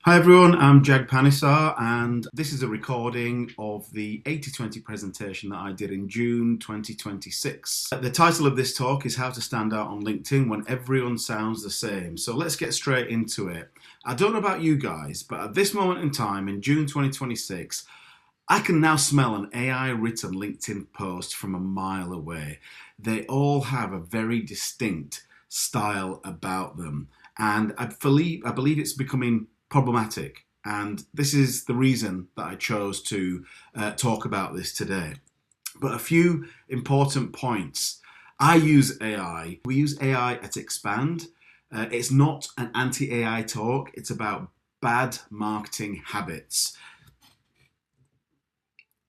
Hi everyone, I'm Jag Panisar, and this is a recording of the 80/20 presentation that I did in June 2026. The title of this talk is How to Stand Out on LinkedIn When Everyone Sounds the Same. So let's get straight into it. I don't know about you guys, but at this moment in time, in June 2026, I can now smell an AI written LinkedIn post from a mile away. They all have a very distinct style about them, and I believe it's becoming problematic. And this is the reason that I chose to talk about this today. But a few important points. I use AI. We use AI at Xpand. It's not an anti AI talk, it's about bad marketing habits.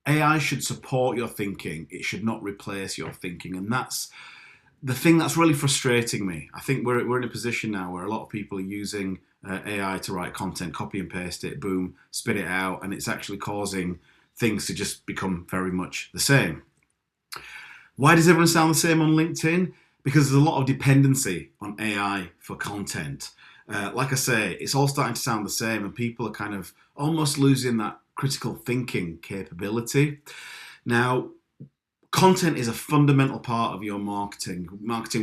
AI should support your thinking, it should not replace your thinking. And that's the thing that's really frustrating me. I think we're in a position now where a lot of people are using AI to write content, copy and paste it, boom, spit it out, and it's actually causing things to just become very much the same. Why does everyone sound the same on LinkedIn? Because there's a lot of dependency on AI for content. Like I say, it's all starting to sound the same, and people are kind of almost losing that critical thinking capability. Now, content is a fundamental part of your marketing.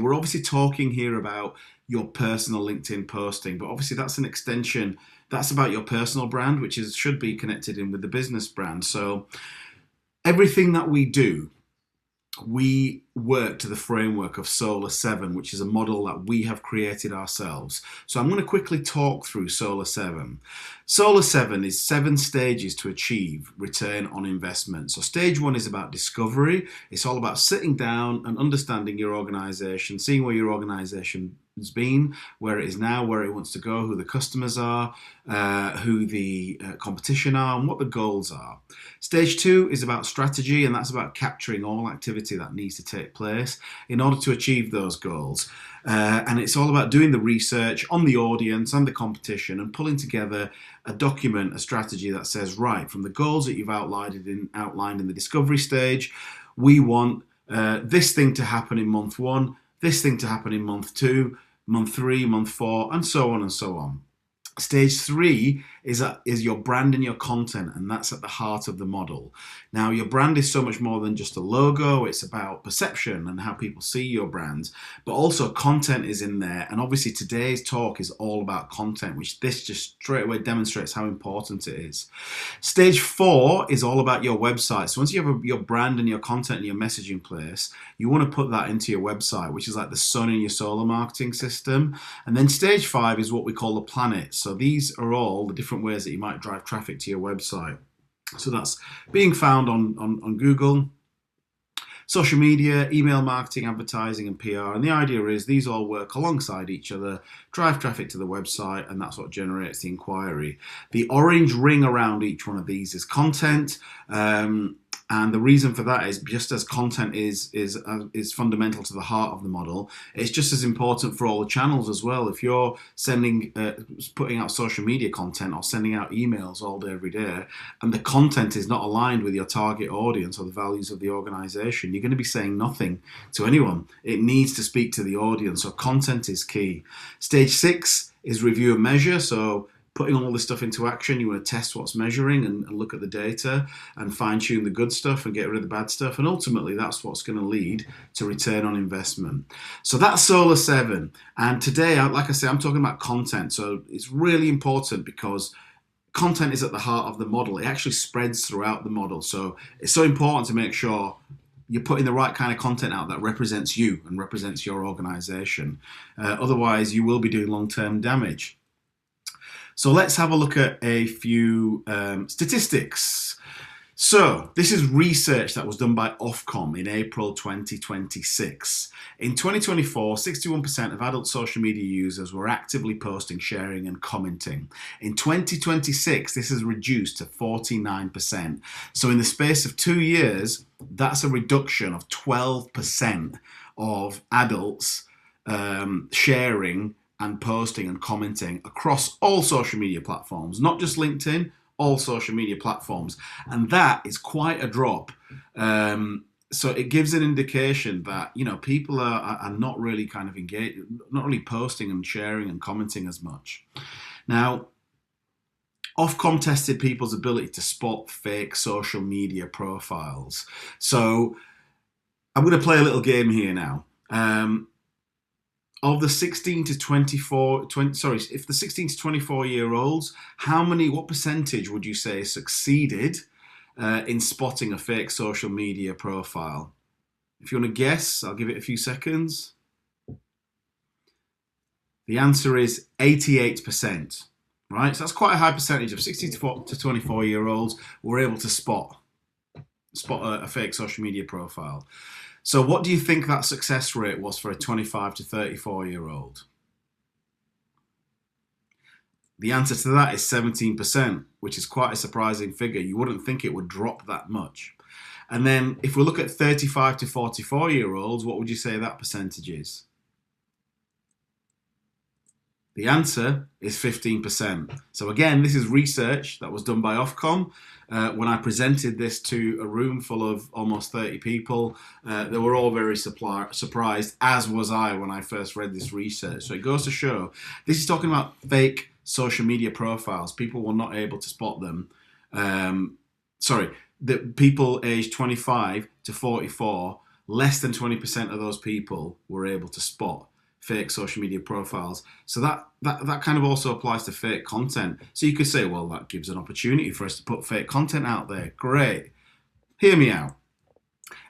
We're obviously talking here about your personal LinkedIn posting, but obviously that's an extension. That's about your personal brand, which should be connected in with the business brand. So everything that we work to the framework of Solar 7, which is a model that we have created ourselves. So I'm going to quickly talk through Solar 7. Solar 7 is 7 stages to achieve return on investment. So stage 1 is about discovery. It's all about sitting down and understanding your organization, seeing where your organization has been, where it is now, where it wants to go, who the customers are, who the competition are, and what the goals are. Stage 2 is about strategy, and that's about capturing all activity that needs to take place in order to achieve those goals. And it's all about doing the research on the audience and the competition and pulling together a document, a strategy that says, right, from the goals that you've outlined in the discovery stage, we want this thing to happen in month 1, this thing to happen in month 2, month 3, month 4, and so on and so on. Stage 3 is your brand and your content, and that's at the heart of the model. Now, your brand is so much more than just a logo. It's about perception and how people see your brand, but also content is in there. And obviously today's talk is all about content, which this just straight away demonstrates how important it is. Stage 4 is all about your website. So once you have your brand and your content and your message in place, you want to put that into your website, which is like the sun in your solar marketing system. And then stage 5 is what we call the planet. So these are all the different ways that you might drive traffic to your website. So that's being found on Google, social media, email marketing, advertising, and PR. And the idea is these all work alongside each other, drive traffic to the website, and that's what generates the inquiry. The orange ring around each one of these is content. And the reason for that is just as content is fundamental to the heart of the model, it's just as important for all the channels as well. If you're putting out social media content or sending out emails all day, every day, and the content is not aligned with your target audience or the values of the organization, you're going to be saying nothing to anyone. It needs to speak to the audience. So content is key. Stage 6 is review and measure. So putting all this stuff into action, you want to test what's measuring and look at the data and fine tune the good stuff and get rid of the bad stuff. And ultimately, that's what's going to lead to return on investment. So that's Solar 7. And today, like I say, I'm talking about content. So it's really important because content is at the heart of the model. It actually spreads throughout the model. So it's so important to make sure you're putting the right kind of content out that represents you and represents your organization. Otherwise, you will be doing long-term damage. So let's have a look at a few statistics. So this is research that was done by Ofcom in April 2026. In 2024, 61% of adult social media users were actively posting, sharing, and commenting. In 2026, this has reduced to 49%. So in the space of 2 years, that's a reduction of 12% of adults sharing and posting and commenting across all social media platforms, not just LinkedIn, all social media platforms. And that is quite a drop. So it gives an indication that, people are not really kind of engaged, not really posting and sharing and commenting as much. Now, Ofcom tested people's ability to spot fake social media profiles. So I'm going to play a little game here now. Of the 16 to 24, if the 16 to 24 year olds, what percentage would you say succeeded in spotting a fake social media profile? If you want to guess, I'll give it a few seconds. The answer is 88%, right? So that's quite a high percentage of 16 to 24 year olds were able to spot a fake social media profile. So what do you think that success rate was for a 25 to 34 year old? The answer to that is 17%, which is quite a surprising figure. You wouldn't think it would drop that much. And then if we look at 35 to 44 year olds, what would you say that percentage is? The answer is 15%. So again, this is research that was done by Ofcom. When I presented this to a room full of almost 30 people, they were all very surprised, as was I when I first read this research. So it goes to show, this is talking about fake social media profiles. People were not able to spot them. The people aged 25 to 44, less than 20% of those people were able to spot fake social media profiles. So that kind of also applies to fake content. So you could say, well, that gives an opportunity for us to put fake content out there. Great. Hear me out.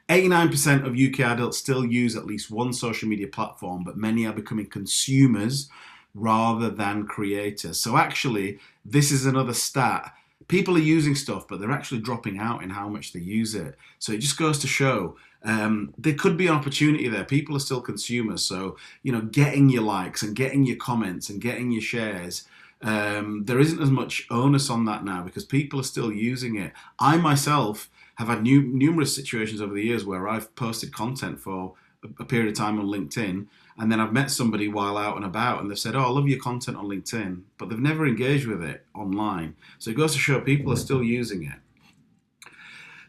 89% of UK adults still use at least one social media platform, but many are becoming consumers rather than creators. So actually, this is another stat. People are using stuff, but they're actually dropping out in how much they use it. So it just goes to show there could be an opportunity there. People are still consumers. So, getting your likes and getting your comments and getting your shares, there isn't as much onus on that now because people are still using it. I myself have had numerous situations over the years where I've posted content for a period of time on LinkedIn, and then I've met somebody while out and about and they've said, oh, I love your content on LinkedIn, but they've never engaged with it online. So it goes to show people are still using it.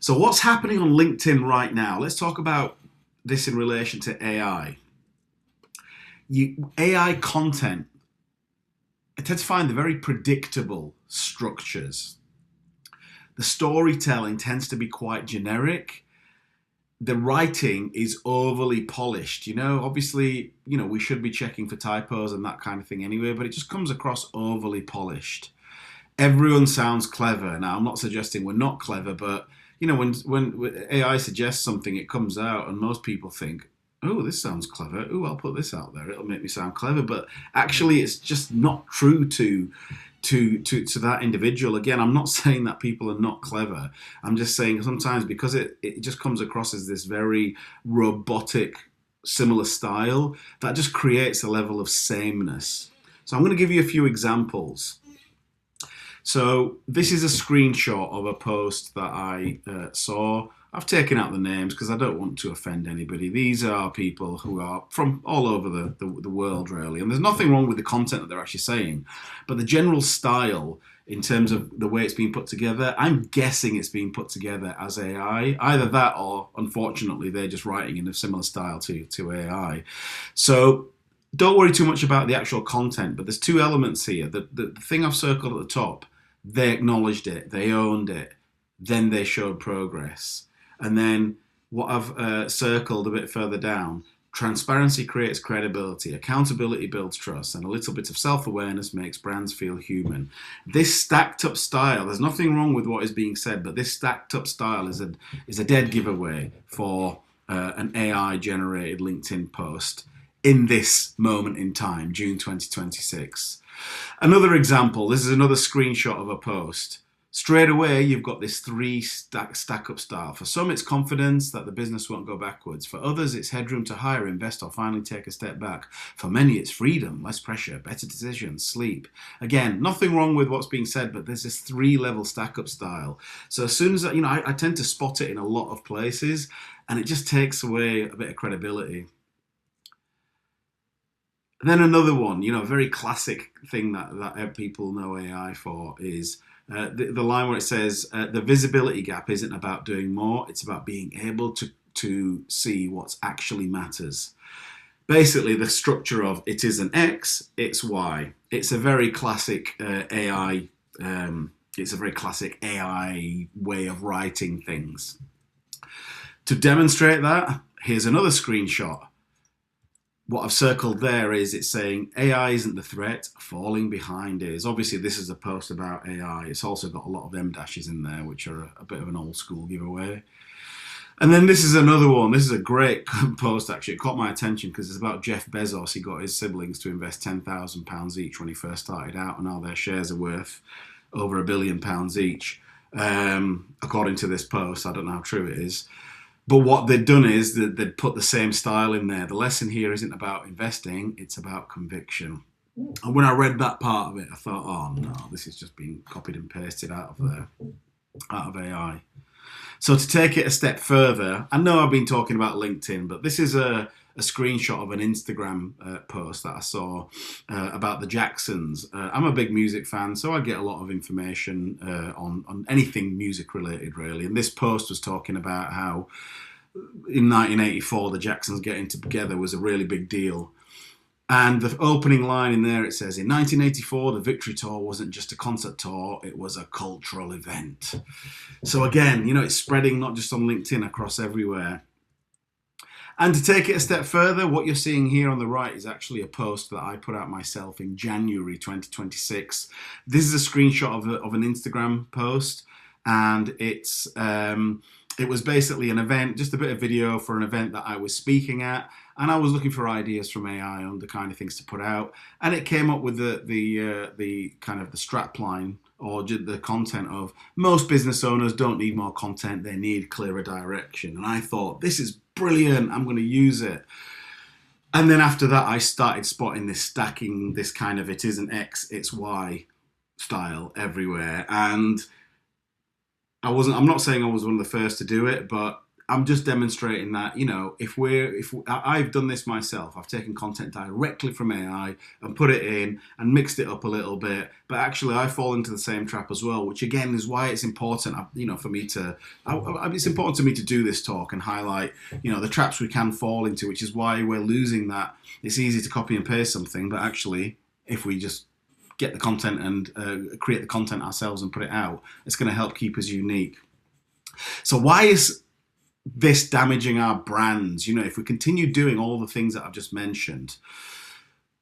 So what's happening on LinkedIn right now? Let's talk about this in relation to AI. AI content, I tend to find the very predictable structures. The storytelling tends to be quite generic. The writing is overly polished. Obviously, we should be checking for typos and that kind of thing anyway, but it just comes across overly polished. Everyone sounds clever. Now, I'm not suggesting we're not clever, but when AI suggests something, it comes out and most people think, oh, this sounds clever. Oh, I'll put this out there. It'll make me sound clever. But actually, it's just not true to that individual. Again, I'm not saying that people are not clever. I'm just saying sometimes because it just comes across as this very robotic, similar style, that just creates a level of sameness. So I'm going to give you a few examples. So this is a screenshot of a post that I saw. I've taken out the names because I don't want to offend anybody. These are people who are from all over the world, really. And there's nothing wrong with the content that they're actually saying. But the general style, in terms of the way it's being put together, I'm guessing it's being put together as AI. Either that or, unfortunately, they're just writing in a similar style to AI. So don't worry too much about the actual content. But there's two elements here. The thing I've circled at the top, they acknowledged it, they owned it, then they showed progress. And then what I've circled a bit further down, transparency creates credibility, accountability builds trust, and a little bit of self-awareness makes brands feel human. This stacked up style, there's nothing wrong with what is being said, but this stacked up style is a dead giveaway for an AI generated LinkedIn post in this moment in time, June 2026. Another example, this is another screenshot of a post. Straight away, you've got this three stack up style. For some, it's confidence that the business won't go backwards. For others, it's headroom to hire, invest, or finally take a step back. For many, it's freedom, less pressure, better decisions, sleep. Again, nothing wrong with what's being said, but there's this three-level stack up style. So as soon as, I tend to spot it in a lot of places, and it just takes away a bit of credibility. And then another one, a very classic thing that people know AI for is the line where it says, the visibility gap isn't about doing more, it's about being able to see what actually matters. Basically, the structure of it isn't X, it's Y. It's a very classic AI It's a very classic AI way of writing things. To demonstrate that, here's another screenshot. What I've circled there is it's saying AI isn't the threat, falling behind is. Obviously, this is a post about AI. It's also got a lot of M dashes in there, which are a bit of an old school giveaway. And then this is another one. This is a great post, actually. It caught my attention because it's about Jeff Bezos. He got his siblings to invest £10,000 each when he first started out, and now their shares are worth over £1 billion each, according to this post. I don't know how true it is. But what they'd done is that they'd put the same style in there. The lesson here isn't about investing, it's about conviction. And when I read that part of it, I thought, oh no, this is just being copied and pasted out of AI. So to take it a step further, I know I've been talking about LinkedIn, but this is a screenshot of an Instagram post that I saw about the Jacksons. I'm a big music fan, so I get a lot of information on anything music related, really. And this post was talking about how in 1984 the Jacksons getting together was a really big deal. And the opening line in there, it says, in 1984, the Victory Tour wasn't just a concert tour, it was a cultural event. So again, it's spreading not just on LinkedIn, across everywhere. And to take it a step further, what you're seeing here on the right is actually a post that I put out myself in January 2026. This is a screenshot of an Instagram post, and it was basically an event, just a bit of video for an event that I was speaking at, and I was looking for ideas from AI on the kind of things to put out, and it came up with the kind of the strap line or the content of most business owners don't need more content, they need clearer direction. And I thought, this is brilliant, I'm going to use it. And then after that, I started spotting this stacking, this kind of it isn't X, it's Y style everywhere. And I'm not saying I was one of the first to do it, but I'm just demonstrating that, I've done this myself. I've taken content directly from AI and put it in and mixed it up a little bit. But actually, I fall into the same trap as well, which again is why it's important, for me to. It's important to me to do this talk and highlight, the traps we can fall into, which is why we're losing that. It's easy to copy and paste something, but actually, if we just get the content and create the content ourselves and put it out, it's going to help keep us unique. So why is this damaging our brands? If we continue doing all the things that I've just mentioned,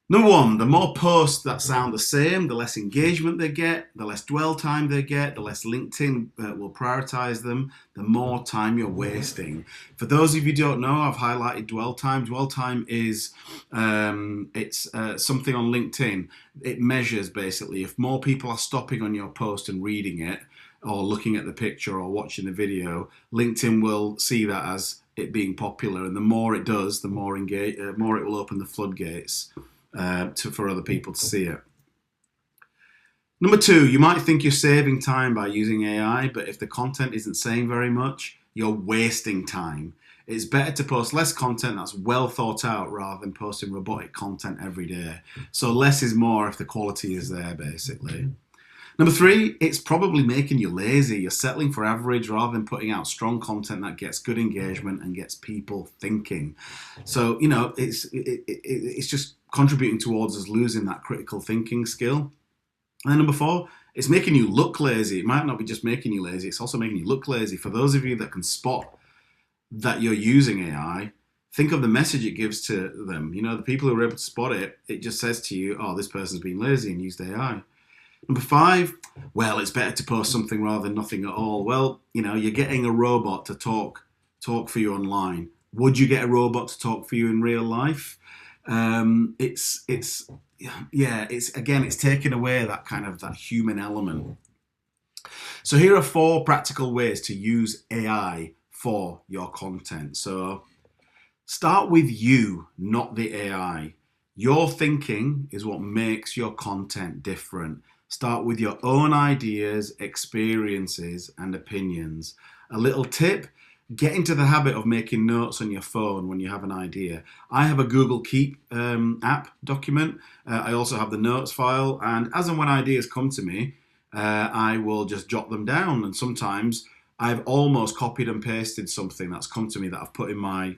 number one, the more posts that sound the same, the less engagement they get, the less dwell time they get, the less LinkedIn will prioritize them, the more time you're wasting. For those of you who don't know, I've highlighted dwell time. Dwell time is it's something on LinkedIn. It measures basically if more people are stopping on your post and reading it, or looking at the picture or watching the video, LinkedIn will see that as it being popular, and the more it does, the more it will open the floodgates for other people to see it. Number two, you might think you're saving time by using AI, but if the content isn't saying very much, you're wasting time. It's better to post less content that's well thought out rather than posting robotic content every day. So less is more if the quality is there, basically. Number three, it's probably making you lazy. You're settling for average rather than putting out strong content that gets good engagement and gets people thinking. So, it's just contributing towards us losing that critical thinking skill. And then number four, it's making you look lazy. It might not be just making you lazy, it's also making you look lazy. For those of you that can spot that you're using AI, think of the message it gives to them. The people who are able to spot it, it just says to you, oh, this person's been lazy and used AI. Number five, well, it's better to post something rather than nothing at all. Well, you're getting a robot to talk for you online. Would you get a robot to talk for you in real life? It's taking away that kind of that human element. So here are 4 practical ways to use AI for your content. So start with you, not the AI. Your thinking is what makes your content different. Start with your own ideas, experiences, and opinions. A little tip, get into the habit of making notes on your phone when you have an idea. I have a Google Keep app document. I also have the notes file, and as and when ideas come to me, I will just jot them down. And sometimes I've almost copied and pasted something that's come to me that I've put in my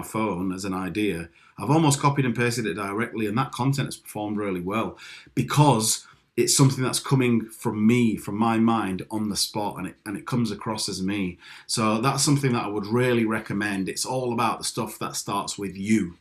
phone as an idea. I've almost copied and pasted it directly, and that content has performed really well because it's something that's coming from me, from my mind on the spot, and it comes across as me. So that's something that I would really recommend. It's all about the stuff that starts with you.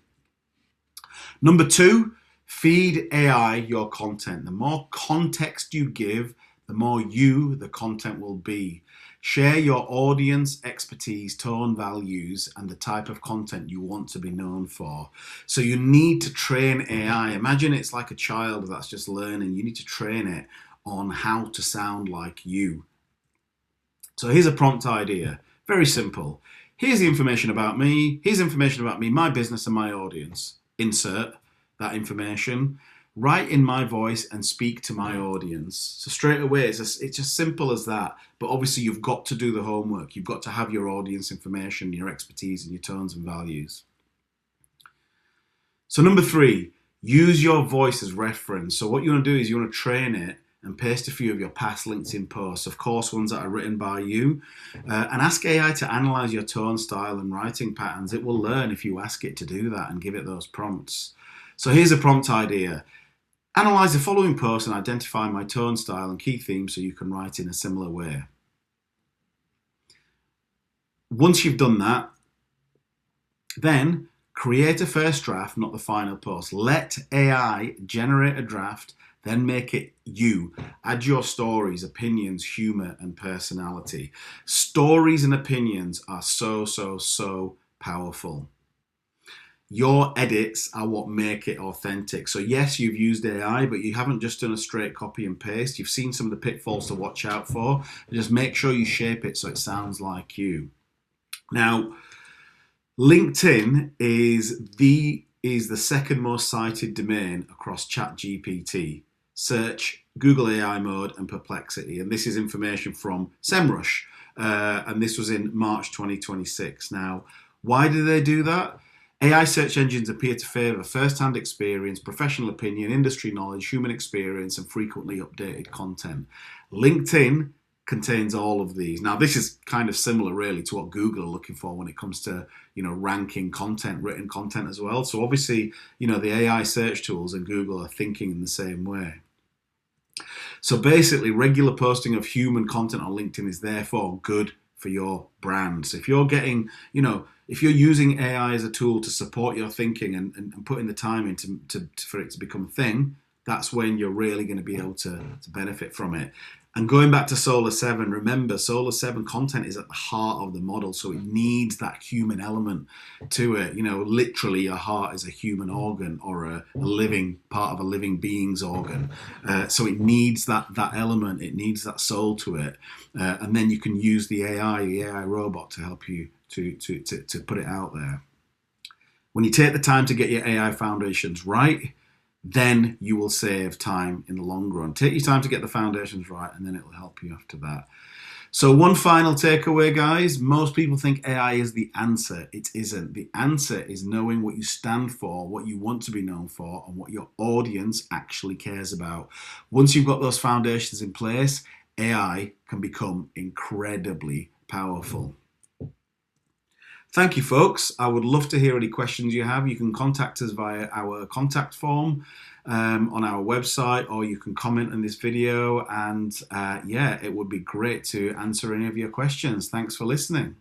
Number 2, feed AI your content. The more context you give, the more you the content will be. Share your audience, expertise, tone, values, and the type of content you want to be known for. So you need to train AI. Imagine it's like a child that's just learning. You need to train it on how to sound like you. So here's a prompt idea. Very simple. Here's the information about me. Here's information about me, my business, and my audience. Insert that information. Write in my voice and speak to my audience. So straight away, it's just simple as that. But obviously, you've got to do the homework. You've got to have your audience information, your expertise, and your tones and values. So number 3, use your voice as reference. So what you want to do is you want to train it and paste a few of your past LinkedIn posts, of course, ones that are written by you, and ask AI to analyze your tone, style, and writing patterns. It will learn if you ask it to do that and give it those prompts. So here's a prompt idea. Analyze the following post and identify my tone, style, and key themes so you can write in a similar way. Once you've done that, then create a first draft, not the final post. Let AI generate a draft, then make it you. Add your stories, opinions, humor, and personality. Stories and opinions are so powerful. Your edits are what make it authentic. So yes, you've used AI, but you haven't just done a straight copy and paste. You've seen some of the pitfalls to watch out for. Just make sure you shape it so it sounds like you. Now, LinkedIn is the second most cited domain across ChatGPT, Search, Google AI Mode, and Perplexity. And this is information from SEMrush, and this was in March 2026. Now, why do they do that? AI search engines appear to favour first-hand experience, professional opinion, industry knowledge, human experience, and frequently updated content. LinkedIn contains all of these. Now, this is kind of similar, really, to what Google are looking for when it comes to, ranking content, written content as well. So obviously, the AI search tools and Google are thinking in the same way. So basically, regular posting of human content on LinkedIn is therefore good for your brand. So if you're getting, if you're using AI as a tool to support your thinking and putting the time in for it to become a thing, that's when you're really going to be able to benefit from it. And going back to Solar 7, remember, Solar 7 content is at the heart of the model, so it needs that human element to it. Literally your heart is a human organ or a living part of a living being's organ. So it needs that element, it needs that soul to it. And then you can use the AI robot to help you to put it out there. When you take the time to get your AI foundations right, then you will save time in the long run. Take your time to get the foundations right, and then it will help you after that. So one final takeaway, guys. Most people think AI is the answer. It isn't. The answer is knowing what you stand for, what you want to be known for, and what your audience actually cares about. Once you've got those foundations in place, AI can become incredibly powerful. Thank you, folks. I would love to hear any questions you have. You can contact us via our contact form on our website, or you can comment on this video. And it would be great to answer any of your questions. Thanks for listening.